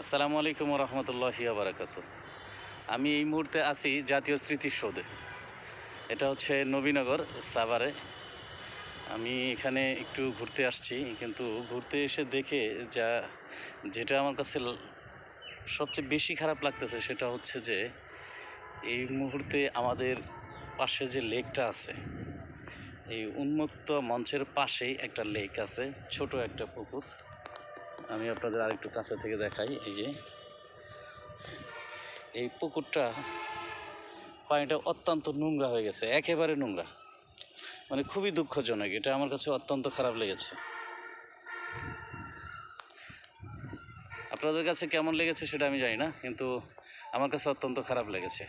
আসসালামু আলাইকুম রহমতুল্লাহি বারাকাতু। আমি এই মুহূর্তে আছি জাতীয় স্মৃতিসৌধে। এটা হচ্ছে নবীনগর সাভারে। আমি এখানে একটু ঘুরতে আসছি, কিন্তু ঘুরতে এসে দেখে যেটা আমার কাছে সবচেয়ে বেশি খারাপ লাগতেছে সেটা হচ্ছে যে এই মুহূর্তে আমাদের পাশে যে লেকটা আছে, এই উন্মুক্ত মঞ্চের পাশেই একটা লেক আছে, ছোট একটা পুকুর। আমি আপনাদের আরেকটু কাছে থেকে দেখাই। এই পুকুরটা পানিটা অত্যন্ত নোংরা হয়ে গেছে, একেবারে নোংরা, মানে খুবই দুঃখজনক। এটা আমার কাছে অত্যন্ত খারাপ লেগেছে। আপনাদের কাছে কেমন লেগেছে সেটা আমি জানি না, কিন্তু আমার কাছে অত্যন্ত খারাপ লেগেছে।